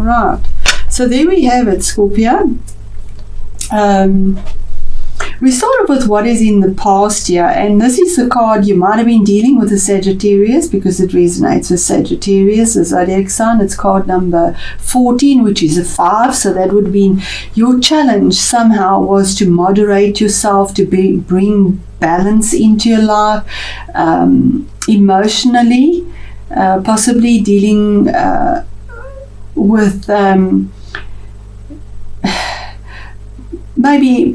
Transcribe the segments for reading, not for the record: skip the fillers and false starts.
All right. So there we have it, Scorpio. We start off with what is in the past here, and this is the card you might have been dealing with, a Sagittarius, because it resonates with Sagittarius, the zodiac sign. It's card number 14, which is a 5, so that would mean your challenge somehow was to moderate yourself, to bring balance into your life, emotionally, possibly dealing with maybe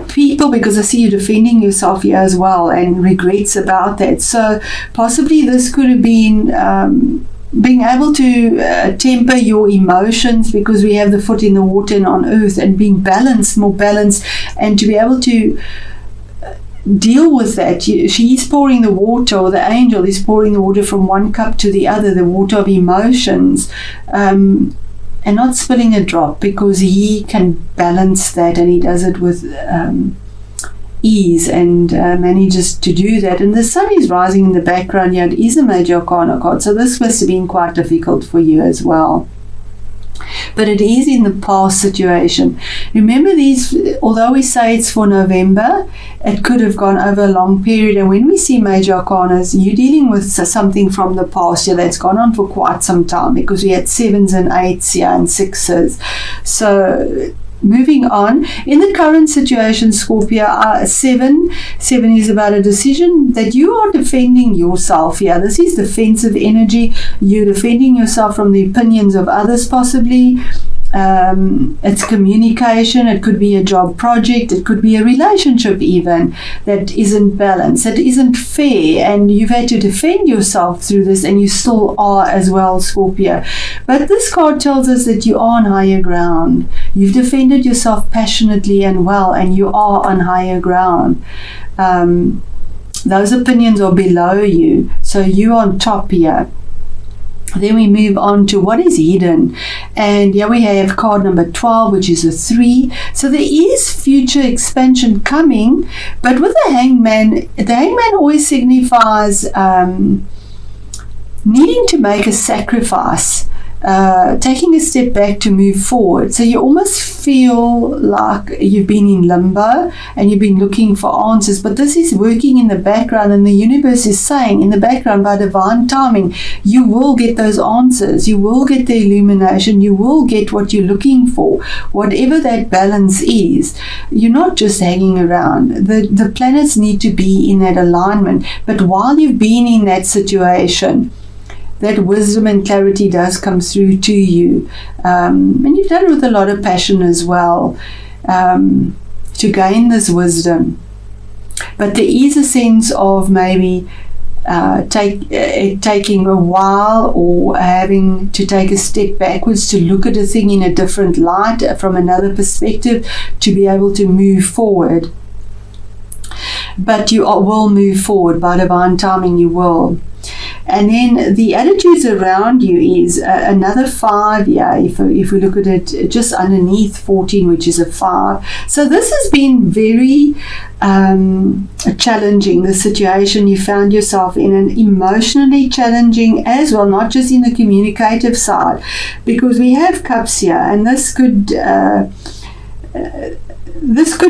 people, because I see you defending yourself here as well, and regrets about that. So possibly this could have been being able to temper your emotions, because we have the foot in the water and on earth, and being balanced, more balanced, and to be able to deal with that. She's pouring the water, or the angel is pouring the water from one cup to the other, the water of emotions, and not spilling a drop, because he can balance that, and he does it with ease, and manages to do that. And the sun is rising in the background here. It is a major arcana card, so this must have been quite difficult for you as well. But it is in the past situation. Remember, these, although we say it's for November, it could have gone over a long period. And when we see major arcanas, you're dealing with something from the past year that's gone on for quite some time, because we had 7s and 8s here and 6s. So moving on, in the current situation, Scorpio, 7 is about a decision that you are defending yourself here. This is defensive energy. You're defending yourself from the opinions of others, possibly. It's communication. It could be a job project. It could be a relationship even that isn't balanced, that isn't fair, and you've had to defend yourself through this, and you still are as well, Scorpio. But this card tells us that you are on higher ground. You've defended yourself passionately and well, and you are on higher ground. Those opinions are below you, so you're on top here. Then we move on to what is hidden, and here we have card number 12, which is a 3. So there is future expansion coming, but with the hangman always signifies needing to make a sacrifice, taking a step back to move forward. So you almost feel like you've been in limbo and you've been looking for answers, but this is working in the background, and the universe is saying in the background, by divine timing, you will get those answers, you will get the illumination, you will get what you're looking for, whatever that balance is. You're not just hanging around. The planets need to be in that alignment, but while you've been in that situation, that wisdom and clarity does come through to you, and you've done it with a lot of passion as well, to gain this wisdom. But there is a sense of maybe taking a while, or having to take a step backwards to look at a thing in a different light, from another perspective, to be able to move forward. But you will move forward by divine timing. You will. And then the attitudes around you is another 5. Yeah, if we look at it just underneath 14, which is a 5. So this has been very challenging, the situation you found yourself in, and emotionally challenging as well, not just in the communicative side, because we have cups here, and this could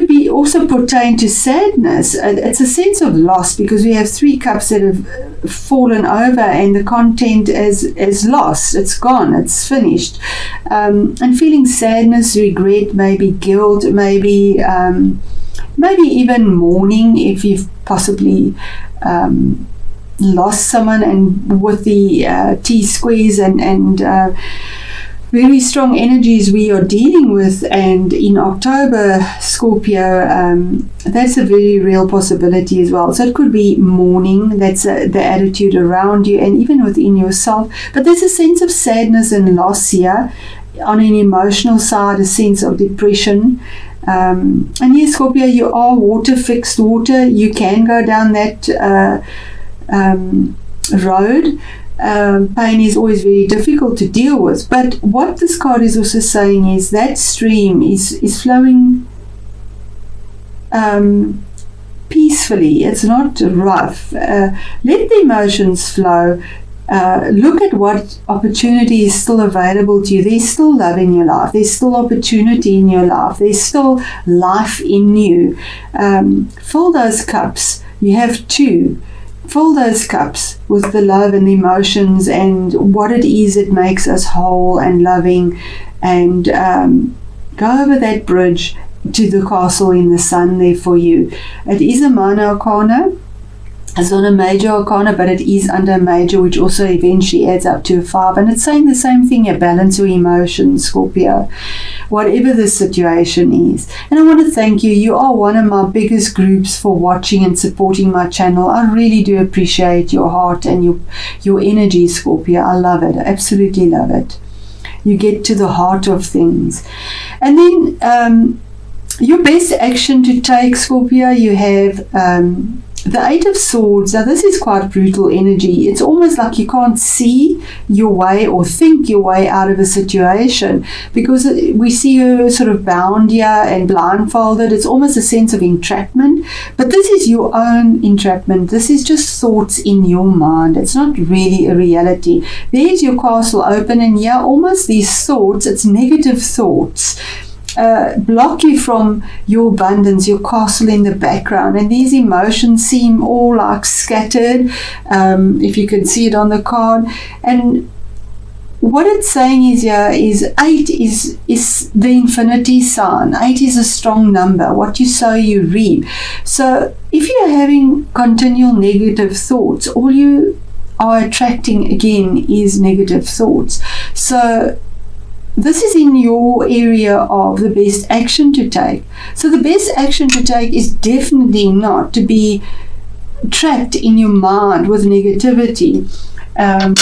be also pertain to sadness. It's a sense of loss, because we have 3 cups that have fallen over, and the content is lost. It's gone. It's finished. And feeling sadness, regret, maybe guilt, maybe even mourning, if you've possibly lost someone, and with the T-squares and very strong energies we are dealing with. And in October, Scorpio, that's a very real possibility as well. So it could be mourning, that's the attitude around you and even within yourself. But there's a sense of sadness and loss here. On an emotional side, a sense of depression. And yes, Scorpio, you are water, fixed water. You can go down that road. Pain is always very difficult to deal with, but what this card is also saying is that stream is flowing peacefully. It's not rough. Let the emotions flow. look at what opportunity is still available to you. There's still love in your life. There's still opportunity in your life. There's still life in you. Fill those cups. You have two. Fill those cups with the love and the emotions and what it is that makes us whole and loving, and go over that bridge to the castle in the sun there for you. It is a minor arcana. It's not a major arcana, but it is under a major, which also eventually adds up to a 5. And it's saying the same thing here: balance your emotions, Scorpio, whatever the situation is. And I want to thank you. You are one of my biggest groups for watching and supporting my channel. I really do appreciate your heart and your energy, Scorpio. I love it. I absolutely love it. You get to the heart of things. And then your best action to take, Scorpio, you have the 8 of Swords. Now this is quite brutal energy. It's almost like you can't see your way or think your way out of a situation, because we see you sort of bound here and blindfolded. It's almost a sense of entrapment, but this is your own entrapment. This is just thoughts in your mind. It's not really a reality. There's your castle open, and yeah, almost these thoughts, it's negative thoughts, block you from your abundance, your castle in the background, and these emotions seem all like scattered, if you can see it on the card. And what it's saying is here is 8 is the infinity sign. 8 is a strong number. What you sow, you reap. So if you're having continual negative thoughts, all you are attracting again is negative thoughts. So this is in your area of the best action to take. So the best action to take is definitely not to be trapped in your mind with negativity. And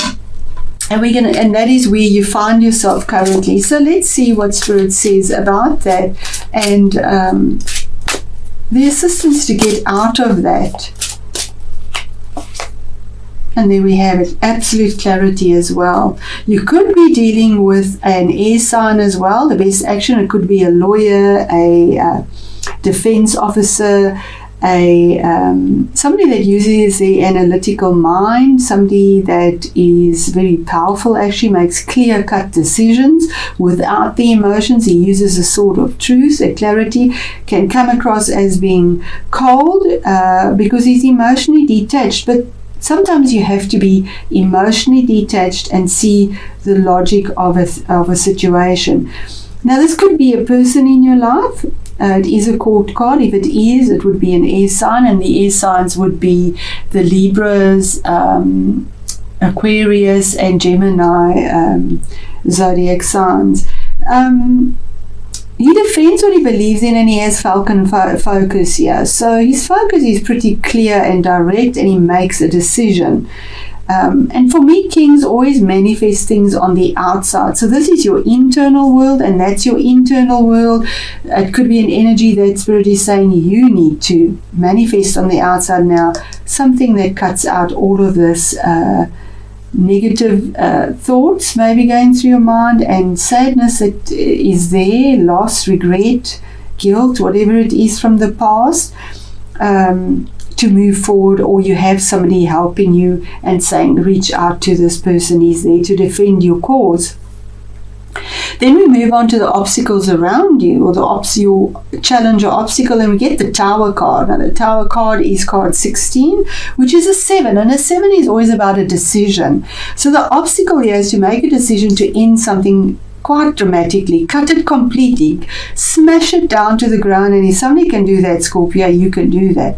that is where you find yourself currently. So let's see what Spirit says about that, and the assistance to get out of that. And there we have it, absolute clarity as well. You could be dealing with an air sign as well. The best action, it could be a lawyer, a defense officer, somebody that uses the analytical mind, somebody that is very powerful, actually makes clear-cut decisions without the emotions. He uses a sword of truth. A clarity can come across as being cold because he's emotionally detached, but sometimes you have to be emotionally detached and see the logic of a situation. Now, this could be a person in your life. It is a court card. If it is, it would be an air sign, and the air signs would be the Libras, Aquarius, and Gemini zodiac signs. He defends what he believes in, and he has Falcon focus here. So his focus is pretty clear and direct, and he makes a decision. And for me, kings always manifest things on the outside. So this is your internal world, and that's your internal world. It could be an energy that Spirit is saying you need to manifest on the outside now. Something that cuts out all of this negative thoughts maybe going through your mind, and sadness that is there, loss, regret, guilt, whatever it is from the past, to move forward. Or you have somebody helping you and saying reach out to this person. He's there to defend your cause. Then we move on to the obstacles around you, or your challenge or obstacle, and we get the Tower card. Now, the Tower card is card 16, which is a 7, and a 7 is always about a decision. So the obstacle here is to make a decision to end something quite dramatically, cut it completely, smash it down to the ground, and if somebody can do that, Scorpio, you can do that.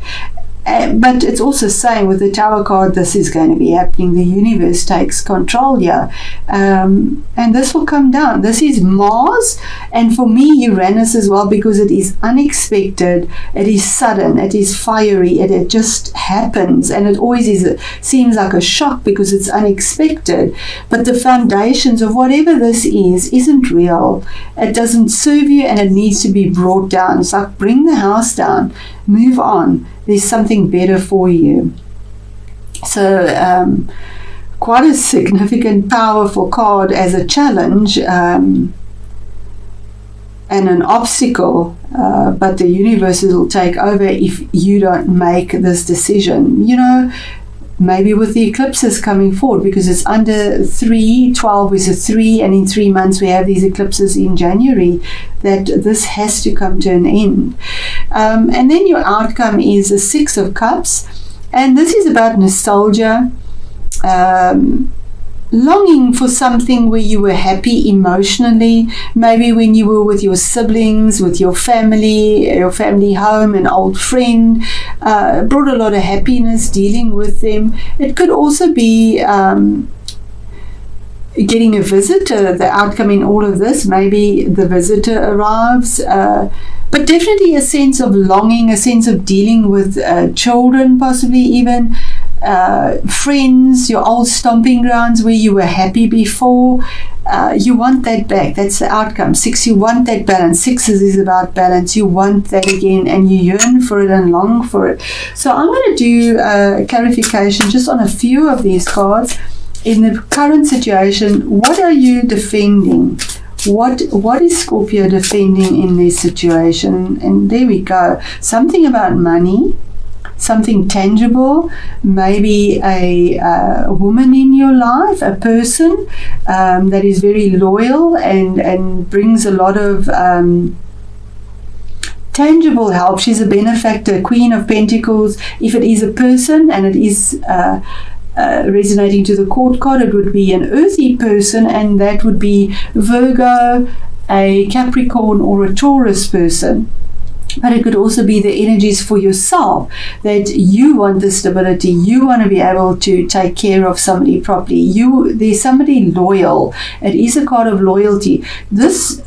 But it's also saying with the Tower card, this is going to be happening. The universe takes control here. And this will come down. This is Mars, and for me, Uranus as well, because it is unexpected, it is sudden, it is fiery, it just happens, and it always seems like a shock because it's unexpected. But the foundations of whatever this isn't real. It doesn't serve you, and it needs to be brought down. It's like bring the house down, move on. There's something better for you. So quite a significant, powerful card as a challenge and an obstacle, but the universe will take over if you don't make this decision. You know, maybe with the eclipses coming forward, because it's under 3, 12 is a 3, and in 3 months we have these eclipses in January, that this has to come to an end. And then your outcome is a 6 of Cups, and this is about nostalgia, longing for something where you were happy emotionally, maybe when you were with your siblings, with your family home, an old friend, brought a lot of happiness dealing with them. It could also be getting a visitor, the outcome in all of this. Maybe the visitor arrives, but definitely a sense of longing, a sense of dealing with children, possibly even friends, your old stomping grounds where you were happy before. You want that back. That's the outcome. 6, you want that balance. 6 is about balance. You want that again, and you yearn for it and long for it. So I'm going to do clarification just on a few of these cards. In the current situation, what are you defending? What is Scorpio defending in this situation? And there we go. Something about money, something tangible, maybe a woman in your life, a person that is very loyal and brings a lot of tangible help. She's a benefactor, Queen of Pentacles. If it is a person and it is resonating to the court card, it would be an earthy person, and that would be Virgo, a Capricorn, or a Taurus person. But it could also be the energies for yourself, that you want the stability, you want to be able to take care of somebody properly. There's somebody loyal. It is a card of loyalty. This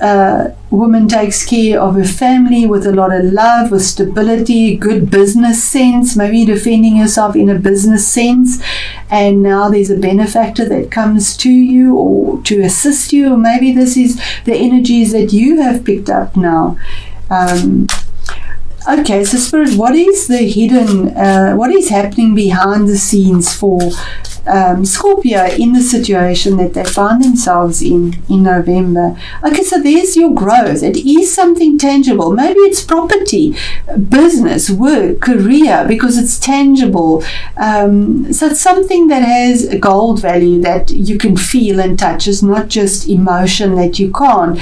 woman takes care of her family with a lot of love, with stability, good business sense, maybe defending yourself in a business sense. And now there's a benefactor that comes to you or to assist you, or maybe this is the energies that you have picked up now. Okay, so Spirit, what is the hidden, what is happening behind the scenes for Scorpio in the situation that they find themselves in November? Okay, so there's your growth. It is something tangible. Maybe it's property, business, work, career, because it's tangible. So it's something that has a gold value that you can feel and touch. It's not just emotion that you can't.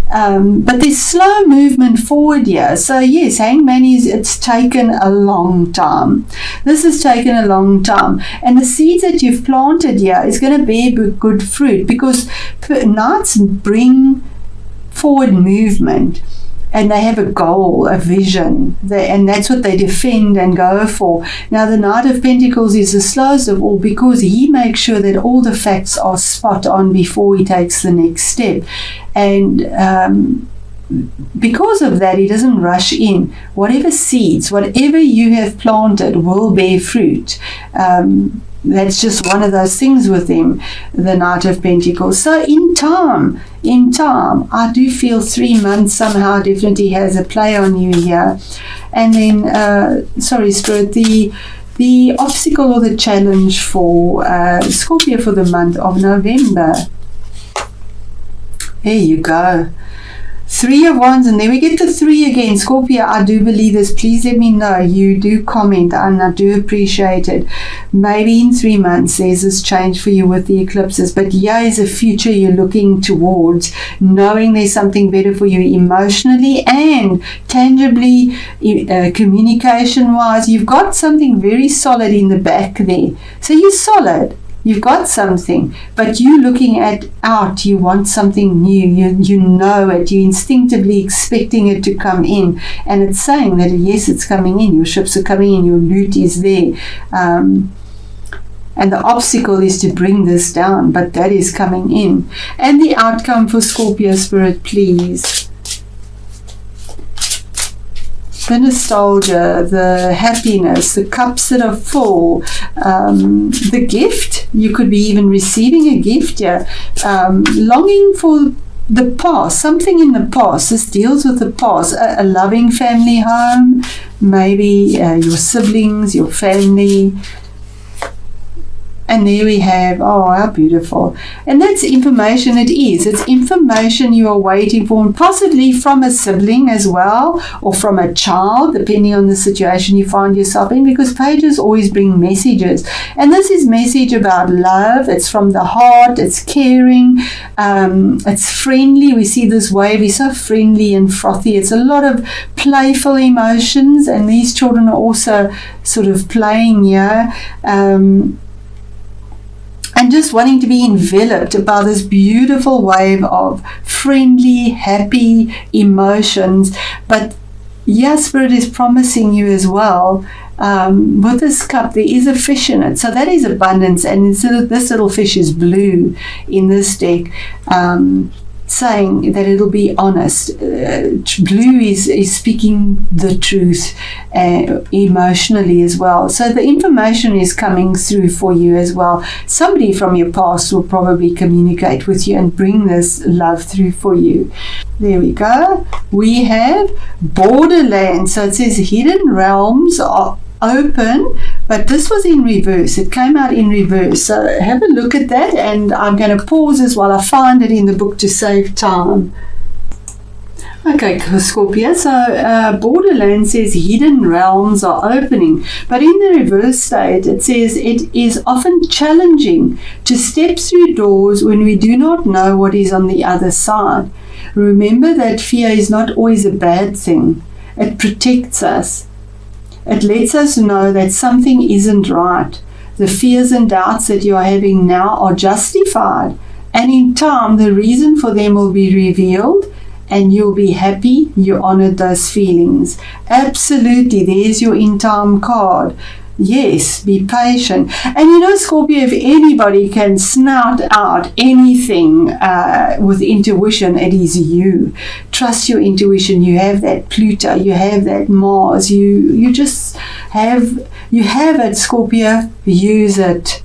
But there's slow movement forward here. So yes, Hangman it's taken a long time. This has taken a long time. And the seeds that you've planted here is going to bear good fruit, because Knights bring forward movement. And they have a goal, a vision, and that's what they defend and go for. Now, the Knight of Pentacles is the slowest of all, because he makes sure that all the facts are spot on before he takes the next step. And because of that, he doesn't rush in. Whatever seeds, whatever you have planted will bear fruit. That's just one of those things with him, the Knight of Pentacles. So in time, I do feel 3 months somehow definitely has a play on you here. And then, sorry, Spirit, the obstacle or the challenge for Scorpio for the month of November. There you go. 3 of Wands, and then we get to 3 again. Scorpio, I do believe this. Please let me know. You do comment, and I do appreciate it. Maybe in 3 months there's this change for you with the eclipses, but here is a future you're looking towards, knowing there's something better for you emotionally and tangibly, communication-wise. You've got something very solid in the back there. So you're solid. You've got something, but you looking out, you want something new, you know it, you're instinctively expecting it to come in, and it's saying that yes, it's coming in, your ships are coming in, your loot is there, and the obstacle is to bring this down, but that is coming in. And the outcome for Scorpio, Spirit, please. The nostalgia, the happiness, the cups that are full, the gift. You could be even receiving a gift here. Longing for the past, something in the past. This deals with the past. A loving family home, maybe your siblings, your family. And there we have, oh, how beautiful. And that's information it is. It's information you are waiting for, and possibly from a sibling as well, or from a child, depending on the situation you find yourself in, because pages always bring messages. And this is message about love. It's from the heart. It's caring. It's friendly. We see this wave is so friendly and frothy. It's a lot of playful emotions, and these children are also sort of playing here. And just wanting to be enveloped by this beautiful wave of friendly, happy emotions. But yes, Spirit is promising you as well, with this cup, there is a fish in it. So that is abundance. And this little fish is blue in this deck, saying that it'll be honest. Blue is speaking the truth emotionally as well. So the information is coming through for you as well. Somebody from your past will probably communicate with you and bring this love through for you. There we go. We have borderlands. So it says hidden realms are open, but this was in reverse. It came out in reverse. So have a look at that, and I'm going to pause as while I find it in the book to save time. Okay, Scorpio, so Borderland says hidden realms are opening, but in the reverse state it says it is often challenging to step through doors when we do not know what is on the other side. Remember that fear is not always a bad thing. It protects us. It lets us know that something isn't right. The fears and doubts that you are having now are justified, and in time the reason for them will be revealed, and you'll be happy you honored those feelings. Absolutely, there's your in time card. Yes, be patient. And you know, Scorpio, if anybody can snout out anything with intuition, it is you. Trust your intuition. You have that Pluto, you have that Mars, you just have, you have it, Scorpio. Use it.